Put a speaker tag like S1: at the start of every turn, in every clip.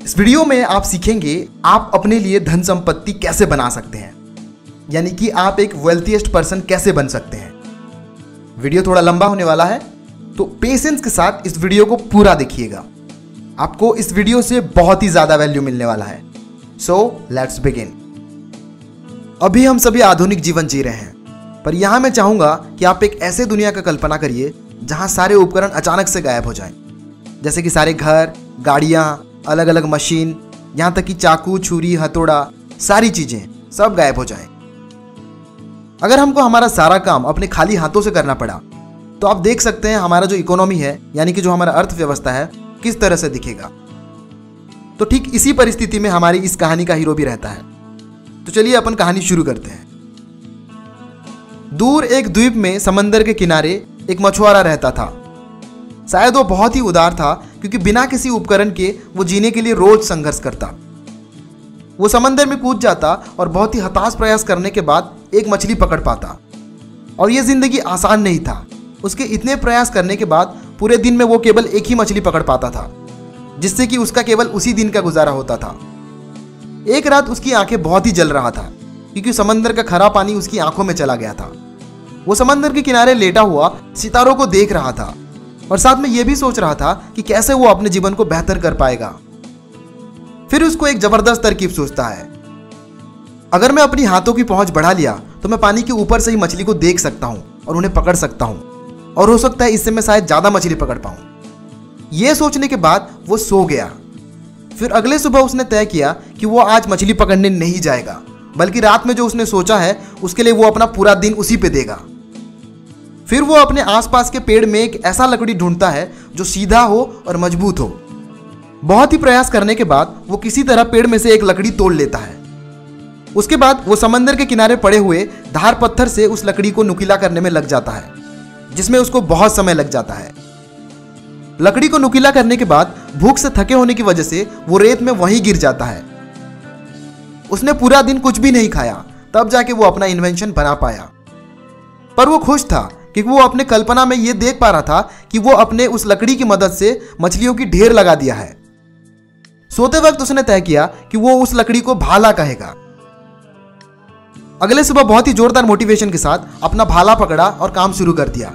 S1: इस वीडियो में आप सीखेंगे आप अपने लिए धन संपत्ति कैसे बना सकते हैं, यानी कि आप एक वेल्थीएस्ट पर्सन कैसे बन सकते हैं। वीडियो थोड़ा लंबा होने वाला है, तो पेशेंस के साथ इस वीडियो को पूरा देखिएगा। आपको इस वीडियो से बहुत ही ज्यादा वैल्यू मिलने वाला है। So let's begin. अभी हम सभी आधुनिक जीवन जी रहे हैं, पर यहां मैं चाहूंगा कि आप एक ऐसे दुनिया का कल्पना करिए जहां सारे उपकरण अचानक से गायब हो जाएं, जैसे कि सारे घर, गाड़ियां, अलग अलग मशीन, यहां तक कि चाकू, छुरी, हथौड़ा, सारी चीजें सब गायब हो जाएं। अगर हमको हमारा सारा काम अपने खाली हाथों से करना पड़ा, तो आप देख सकते हैं हमारा जो इकोनॉमी है, यानी कि जो हमारा अर्थव्यवस्था है, किस तरह से दिखेगा। तो ठीक इसी परिस्थिति में हमारी इस कहानी का हीरो भी रहता है। तो चलिए अपन कहानी शुरू करते हैं। दूर एक द्वीप में समंदर के किनारे एक मछुआरा रहता था। शायद वो बहुत ही उदार था, क्योंकि बिना किसी उपकरण के वो जीने के लिए रोज संघर्ष करता। वो समंदर में कूद जाता और बहुत ही हताश प्रयास करने के बाद एक मछली पकड़ पाता। और ये जिंदगी आसान नहीं था। उसके इतने प्रयास करने के बाद पूरे दिन में वो केवल एक ही मछली पकड़ पाता था, जिससे कि उसका केवल उसी दिन का गुजारा होता था। एक रात उसकी आंखें बहुत ही जल रहा था, क्योंकि समंदर का खरा पानी उसकी आंखों में चला गया था। वो समंदर के किनारे लेटा हुआ सितारों को देख रहा था और साथ में यह भी सोच रहा था कि कैसे वो अपने जीवन को बेहतर कर पाएगा। फिर उसको एक जबरदस्त तरकीब सोचता है। अगर मैं अपनी हाथों की पहुंच बढ़ा लिया तो मैं पानी के ऊपर से ही मछली को देख सकता हूं और उन्हें पकड़ सकता हूं, और हो सकता है इससे मैं शायद ज्यादा मछली पकड़ पाऊं। यह सोचने के बाद वो सो गया। फिर अगले सुबह उसने तय किया कि वो आज मछली पकड़ने नहीं जाएगा, बल्कि रात में जो उसने सोचा है उसके लिए वो अपना पूरा दिन उसी पे देगा। फिर वो अपने आसपास के पेड़ में एक ऐसा लकड़ी ढूंढता है जो सीधा हो और मजबूत हो। बहुत ही प्रयास करने के बाद वो किसी तरह पेड़ में से एक लकड़ी तोड़ लेता है। उसके बाद वो समंदर के किनारे पड़े हुए धार पत्थर से उस लकड़ी को नुकीला करने में लग जाता है, जिसमें उसको बहुत समय लग जाता है। लकड़ी को नुकीला करने के बाद भूख से थके होने की वजह से वो रेत में वहीं गिर जाता है। उसने पूरा दिन कुछ भी नहीं खाया, तब जाके वो अपना इन्वेंशन बना पाया। पर वो खुश था, क्योंकि वो अपने कल्पना में ये देख पा रहा था कि वो अपने उस लकड़ी की मदद से मछलियों की ढेर लगा दिया है। सोते वक्त उसने तय किया कि वो उस लकड़ी को भाला कहेगा। अगले सुबह बहुत ही जोरदार मोटिवेशन के साथ अपना भाला पकड़ा और काम शुरू कर दिया।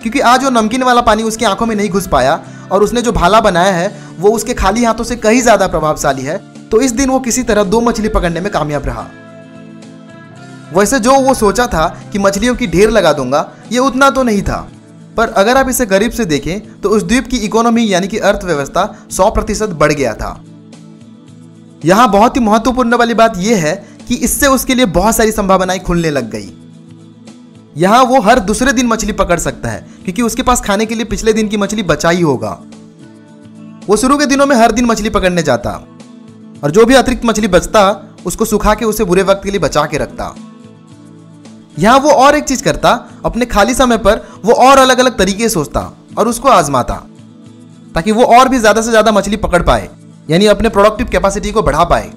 S1: क्योंकि आज वो नमकीन वाला पानी उसकी आंखों में नहीं घुस पाया और उसने जो भाला बनाया है वो उसके खाली हाथों से कहीं ज्यादा प्रभावशाली है, तो इस दिन वो किसी तरह 2 मछली पकड़ने में कामयाब रहा। वैसे जो वो सोचा था कि मछलियों की ढेर लगा दूंगा, ये उतना तो नहीं था। पर अगर आप इसे करीब से देखें तो उस द्वीप की इकोनॉमी यानी कि अर्थव्यवस्था 100% बढ़ गया था। यहां बहुत ही महत्वपूर्ण वाली बात यह है कि इससे उसके लिए बहुत सारी संभावनाएं खुलने लग गई। यहां वो हर दूसरे दिन मछली पकड़ सकता है, क्योंकि उसके पास खाने के लिए पिछले दिन की मछली बचा ही होगा। वो शुरू के दिनों में हर दिन मछली पकड़ने जाता और जो भी अतिरिक्त मछली बचता उसको सुखा के उसे बुरे वक्त के लिए बचा के रखता। यहां वो और एक चीज करता, अपने खाली समय पर वो और अलग अलग तरीके सोचता और उसको आजमाता, ताकि वो और भी ज्यादा से ज्यादा मछली पकड़ पाए, यानी अपने प्रोडक्टिव कैपेसिटी को बढ़ा पाए।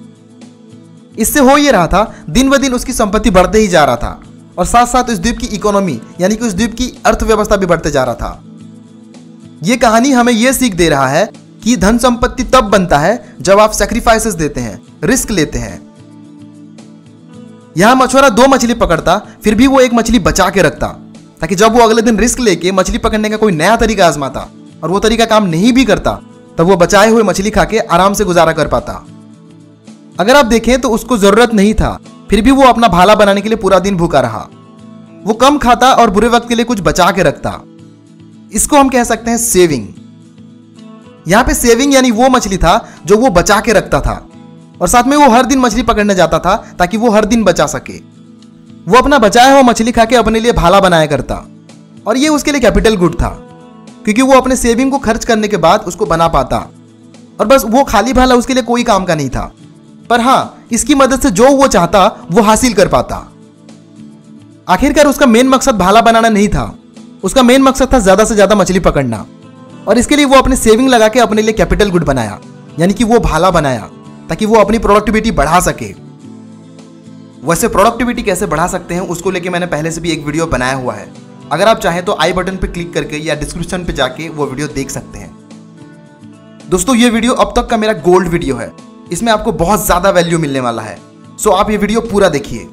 S1: इससे हो ये रहा था, दिन ब दिन उसकी संपत्ति बढ़ते ही जा रहा था और साथ साथ उस द्वीप की इकोनॉमी यानी कि उस द्वीप की अर्थव्यवस्था भी बढ़ते जा रहा था। यह कहानी हमें यह सीख दे रहा है कि धन संपत्ति तब बनता है जब आप सैक्रिफाइसेस देते हैं, रिस्क लेते हैं। यहां मछुआरा 2 मछली पकड़ता, फिर भी वो एक मछली बचा के रखता, ताकि जब वो अगले दिन रिस्क लेके मछली पकड़ने का कोई नया तरीका आजमाता और वो तरीका काम नहीं भी करता, तब वो बचाए हुए मछली खा के आराम से गुजारा कर पाता। अगर आप देखें तो उसको जरूरत नहीं था, फिर भी वो अपना भाला बनाने के लिए पूरा दिन भूखा रहा। वो कम खाता और बुरे वक्त के लिए कुछ बचा के रखता। इसको हम कह सकते हैं सेविंग। यहां पे सेविंग यानी वो मछली था जो वो बचा के रखता था, और साथ में वो हर दिन मछली पकड़ने जाता था ताकि वो हर दिन बचा सके। वो अपना बचाया हुआ मछली खा के अपने लिए भाला बनाया करता, और ये उसके लिए कैपिटल गुड था, क्योंकि वो अपने सेविंग को खर्च करने के बाद उसको बना पाता। और बस वो खाली भाला उसके लिए कोई काम का नहीं था, पर हाँ, इसकी मदद से जो वो चाहता वो हासिल कर पाता। आखिरकार उसका मेन मकसद भाला बनाना नहीं था, उसका मेन मकसद था ज्यादा से ज्यादा मछली पकड़ना, और इसके लिए वो अपने सेविंग लगा के अपने लिए कैपिटल गुड बनाया, यानी कि वो भाला बनाया, ताकि वो अपनी प्रोडक्टिविटी बढ़ा सके। वैसे प्रोडक्टिविटी कैसे बढ़ा सकते हैं उसको लेके मैंने पहले से भी एक वीडियो बनाया हुआ है। अगर आप चाहें तो आई बटन पे क्लिक करके या डिस्क्रिप्शन पे जाके वो वीडियो देख सकते हैं। दोस्तों ये वीडियो अब तक का मेरा गोल्ड वीडियो है, इसमें आपको बहुत ज्यादा वैल्यू मिलने वाला है। सो आप ये वीडियो पूरा देखिए।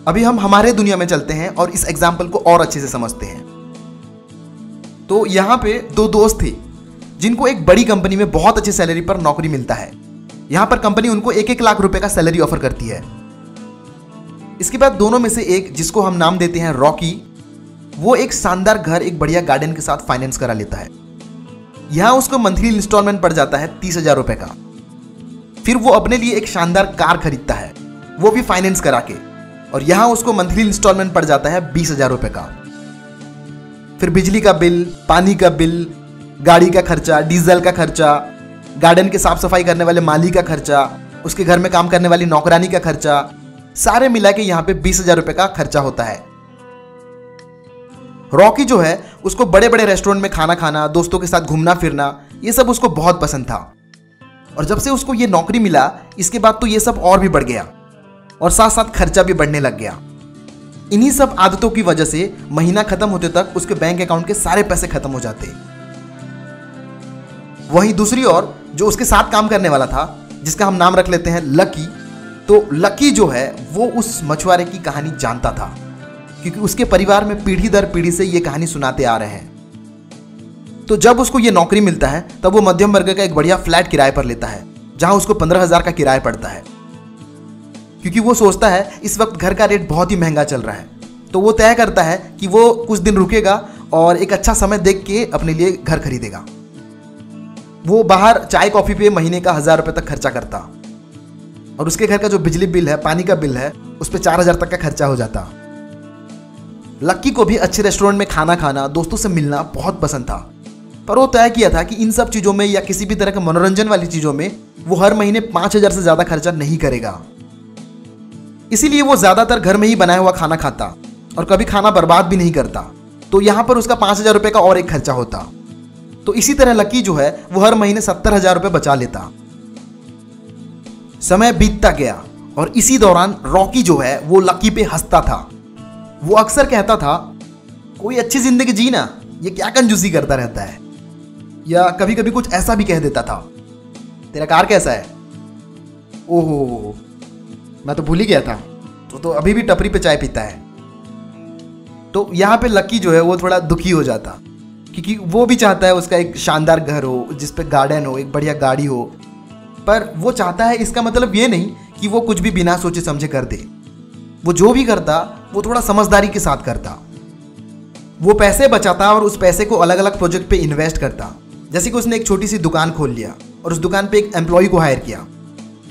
S1: अभी हम हमारे दुनिया में चलते हैं और इस एग्जाम्पल को और अच्छे से समझते हैं। तो यहाँ पे दो दोस्त थे जिनको एक बड़ी कंपनी में बहुत अच्छी सैलरी पर नौकरी मिलता है। यहाँ पर कंपनी उनको 1-1 लाख रुपए का सैलरी ऑफर करती है। इसके बाद दोनों में से एक, जिसको हम नाम देते हैं रॉकी, वो एक शानदार घर एक बढ़िया गार्डन के साथ फाइनेंस करा लेता है। यहाँ उसको मंथली इंस्टॉलमेंट पड़ जाता है 30,000 रुपए का। फिर वो अपने लिए एक शानदार कार खरीदता है, वो भी फाइनेंस करा के, और यहाँ उसको मंथली इंस्टॉलमेंट पड़ जाता है 20,000 रुपए का। फिर बिजली का बिल, पानी का बिल, गाड़ी का खर्चा, डीजल का खर्चा, गार्डन के साफ सफाई करने वाले माली का खर्चा, उसके घर में काम करने वाली नौकरानी का खर्चा, सारे मिला के यहाँ पे 20,000 रुपए का खर्चा होता है। रॉकी जो है उसको बड़े बड़े रेस्टोरेंट में खाना खाना, दोस्तों के साथ घूमना फिरना, ये सब उसको बहुत पसंद था। और जब से उसको ये नौकरी मिला, इसके बाद तो ये सब और भी बढ़ गया और साथ साथ खर्चा भी बढ़ने लग गया। इन्हीं सब आदतों की वजह से महीना खत्म होते तक उसके बैंक अकाउंट के सारे पैसे खत्म हो जाते। वहीं दूसरी ओर जो उसके साथ काम करने वाला था, जिसका हम नाम रख लेते हैं लकी, तो लकी जो है वो उस मछुआरे की कहानी जानता था, क्योंकि उसके परिवार में पीढ़ी दर पीढ़ी से ये कहानी सुनाते आ रहे हैं। तो जब उसको ये नौकरी मिलता है तब वो मध्यम वर्ग का एक बढ़िया फ्लैट किराए पर लेता है, जहां उसको 15,000 का किराया पड़ता है, क्योंकि वो सोचता है इस वक्त घर का रेट बहुत ही महंगा चल रहा है। तो वो तय करता है कि वो कुछ दिन रुकेगा और एक अच्छा समय देख के अपने लिए घर खरीदेगा। वो बाहर चाय कॉफी पे महीने का 1,000 रुपए तक खर्चा करता, और उसके घर का जो बिजली बिल है, पानी का बिल है, उस पर 4,000 तक का खर्चा हो जाता। लक्की को भी अच्छे रेस्टोरेंट में खाना खाना, दोस्तों से मिलना बहुत पसंद था, पर वो तय किया था कि इन सब चीज़ों में या किसी भी तरह के मनोरंजन वाली चीज़ों में वो हर महीने 5,000 से ज़्यादा खर्चा नहीं करेगा। इसीलिए वो ज़्यादातर घर में ही बनाया हुआ खाना खाता और कभी खाना बर्बाद भी नहीं करता। तो यहाँ पर उसका 5,000 रुपये का और एक खर्चा होता। तो इसी तरह लकी जो है वो हर महीने 70,000 रुपये बचा लेता। समय बीतता गया और इसी दौरान रॉकी जो है वो लकी पे हंसता था। वो अक्सर कहता था, कोई अच्छी जिंदगी जीना, ये क्या कंजूसी करता रहता है। या कभी कभी कुछ ऐसा भी कह देता था, तेरा कार कैसा है? ओहो, मैं तो भूल ही गया था, तो अभी भी टपरी पे चाय पीता है। तो यहाँ पे लकी जो है वो थोड़ा दुखी हो जाता, क्योंकि वो भी चाहता है उसका एक शानदार घर हो, जिस पे गार्डन हो, एक बढ़िया गाड़ी हो, पर वो चाहता है, इसका मतलब ये नहीं कि वो कुछ भी बिना सोचे समझे कर दे। वो जो भी करता वो थोड़ा समझदारी के साथ करता। वो पैसे बचाता और उस पैसे को अलग अलग प्रोजेक्ट पे इन्वेस्ट करता। जैसे कि उसने एक छोटी सी दुकान खोल लिया और उस दुकान पे एक एम्प्लॉय को हायर किया,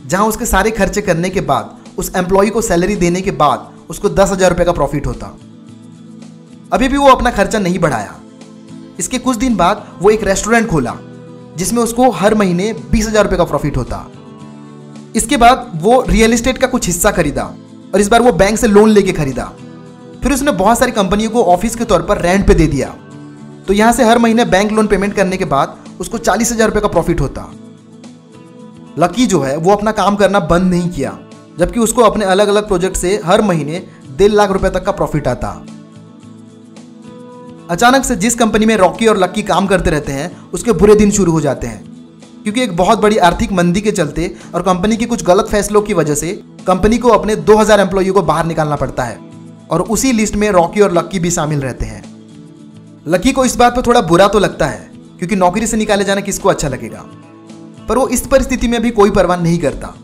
S1: जहां उसके सारे खर्चे करने के बाद, उस एम्प्लॉय को सैलरी देने के बाद उसको 10,000 रुपये का प्रॉफिट होता। अभी भी वो अपना खर्चा नहीं बढ़ाया। इसके कुछ दिन बाद वो एक रेस्टोरेंट खोला, जिसमें उसको हर महीने 20,000 रुपये का प्रॉफिट होता। इसके बाद वो रियल एस्टेट का कुछ हिस्सा खरीदा और इस बार वो बैंक से लोन लेके खरीदा। फिर उसने बहुत सारी कंपनियों को ऑफिस के तौर पर रेंट पे दे दिया। तो यहां से हर महीने बैंक लोन पेमेंट करने के बाद उसको 40,000 रुपये का प्रॉफिट होता। लकी जो है वो अपना काम करना बंद नहीं किया, जबकि उसको अपने अलग अलग प्रोजेक्ट से हर महीने 1.5 लाख रुपए तक का प्रॉफिट आता। अचानक से जिस कंपनी में रॉकी और लकी काम करते रहते हैं, उसके बुरे दिन शुरू हो जाते हैं, क्योंकि एक बहुत बड़ी आर्थिक मंदी के चलते और कंपनी के कुछ गलत फैसलों की वजह से कंपनी को अपने 2,000 एम्प्लॉय को बाहर निकालना पड़ता है, और उसी लिस्ट में रॉकी और लकी भी शामिल रहते हैं। लकी को इस बात पर थोड़ा बुरा तो लगता है, क्योंकि नौकरी से निकाले जाना किसको अच्छा लगेगा, पर वो इस परिस्थिति में भी कोई परवाह नहीं करता,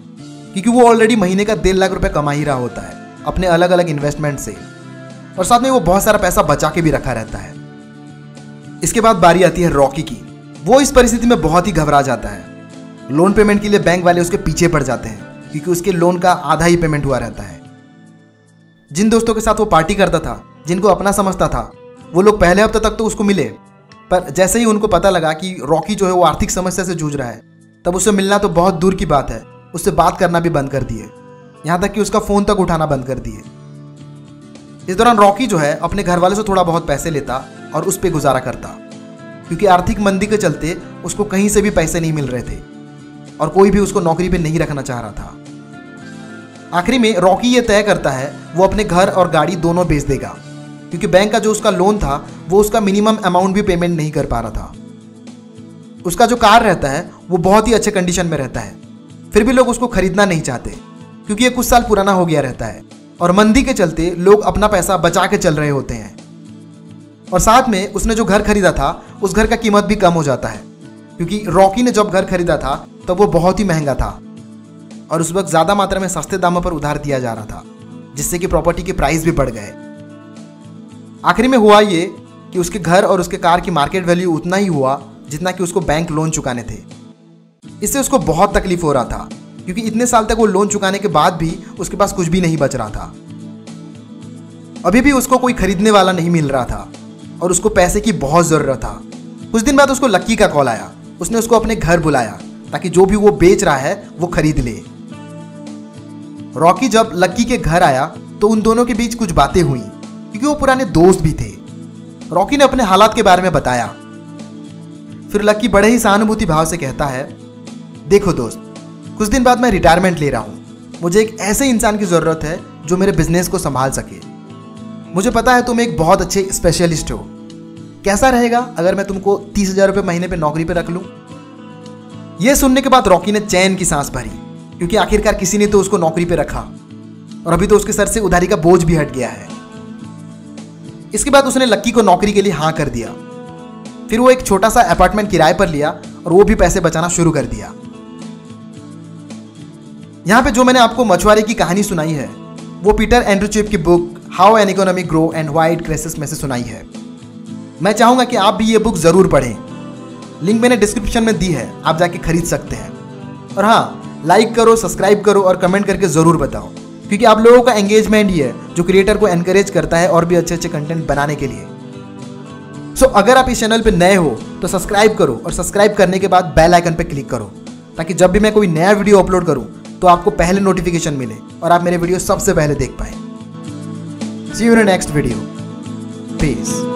S1: क्योंकि वो ऑलरेडी महीने का 1.5 लाख रुपए कमा ही रहा होता है अपने अलग अलग इन्वेस्टमेंट से, और साथ में वो बहुत सारा पैसा बचा के भी रखा रहता है। इसके बाद बारी आती है रॉकी की। वो इस परिस्थिति में बहुत ही घबरा जाता है। लोन पेमेंट के लिए बैंक वाले उसके पीछे पड़ जाते हैं, क्योंकि उसके लोन का आधा ही पेमेंट हुआ रहता है। जिन दोस्तों के साथ वो पार्टी करता था, जिनको अपना समझता था, वो लोग पहले हफ्ते तक तो उसको मिले, पर जैसे ही उनको पता लगा कि रॉकी जो है वो आर्थिक समस्या से जूझ रहा है, तब उससे मिलना तो बहुत दूर की बात है, उससे बात करना भी बंद कर दिए, यहाँ तक कि उसका फ़ोन तक उठाना बंद कर दिए। इस दौरान रॉकी जो है अपने घर वालों से थोड़ा बहुत पैसे लेता और उस पर गुजारा करता, क्योंकि आर्थिक मंदी के चलते उसको कहीं से भी पैसे नहीं मिल रहे थे और कोई भी उसको नौकरी पे नहीं रखना चाह रहा था। आखिरी में रॉकी ये तय करता है वो अपने घर और गाड़ी दोनों बेच देगा, क्योंकि बैंक का जो उसका लोन था वो उसका मिनिमम अमाउंट भी पेमेंट नहीं कर पा रहा था। उसका जो कार रहता है वो बहुत ही अच्छे कंडीशन में रहता है, फिर भी लोग उसको खरीदना नहीं चाहते क्योंकि ये कुछ साल पुराना हो गया रहता है और मंदी के चलते लोग अपना पैसा बचा के चल रहे होते हैं। और साथ में उसने जो घर खरीदा था उस घर का कीमत भी कम हो जाता है क्योंकि रॉकी ने जब घर खरीदा था तब वो बहुत ही महंगा था और उस वक्त ज़्यादा मात्रा में सस्ते दामों पर उधार दिया जा रहा था, जिससे कि प्रॉपर्टी के प्राइस भी बढ़ गए। आखिरी में हुआ ये कि उसके घर और उसके कार की मार्केट वैल्यू उतना ही हुआ जितना कि उसको बैंक लोन चुकाने थे। इससे उसको बहुत तकलीफ हो रहा था क्योंकि इतने साल तक वो लोन चुकाने के बाद भी उसके पास कुछ भी नहीं बच रहा था। अभी भी उसको कोई खरीदने वाला नहीं मिल रहा था और उसको पैसे की बहुत ज़रूरत था। कुछ दिन बाद उसको लक्की का कॉल आया। उसने उसको अपने घर बुलाया ताकि जो भी वो बेच रहा है वो खरीद ले। रॉकी जब लक्की के घर आया तो उन दोनों के बीच कुछ बातें हुई क्योंकि वो पुराने दोस्त भी थे। रॉकी ने अपने हालात के बारे में बताया। फिर लक्की बड़े ही सहानुभूति भाव से कहता है, देखो दोस्त, कुछ दिन बाद मैं रिटायरमेंट ले रहा हूँ। मुझे एक ऐसे इंसान की ज़रूरत है जो मेरे बिजनेस को संभाल सके। मुझे पता है तुम एक बहुत अच्छे स्पेशलिस्ट हो। कैसा रहेगा अगर मैं तुमको 30,000 रुपये महीने पे नौकरी पे रख लूँ? यह सुनने के बाद रॉकी ने चैन की सांस भरी क्योंकि आखिरकार किसी ने तो उसको नौकरी पे रखा और अभी तो उसके सर से उधारी का बोझ भी हट गया है। इसके बाद उसने लक्की को नौकरी के लिए हाँ कर दिया। फिर वो एक छोटा सा अपार्टमेंट किराए पर लिया और वो भी पैसे बचाना शुरू कर दिया। यहाँ पे जो मैंने आपको मछुआरे की कहानी सुनाई है वो पीटर एंड्रू चिप की book how an economy grow and why it crashes में से सुनाई है। मैं चाहूँगा कि आप भी ये बुक ज़रूर पढ़ें। लिंक मैंने डिस्क्रिप्शन में दी है, आप जाके खरीद सकते हैं। और हाँ, लाइक करो, सब्सक्राइब करो और कमेंट करके ज़रूर बताओ क्योंकि आप लोगों का एंगेजमेंट ही है जो क्रिएटर को एनकरेज करता है और भी अच्छे अच्छे कंटेंट बनाने के लिए। सो अगर आप इस चैनल पे नए हो तो सब्सक्राइब करो और सब्सक्राइब करने के बाद बेल आइकन पे क्लिक करो ताकि जब भी मैं कोई नया वीडियो अपलोड करूं तो आपको पहले नोटिफिकेशन मिले और आप मेरे वीडियो सबसे पहले देख पाएं। See you in next video. Piece.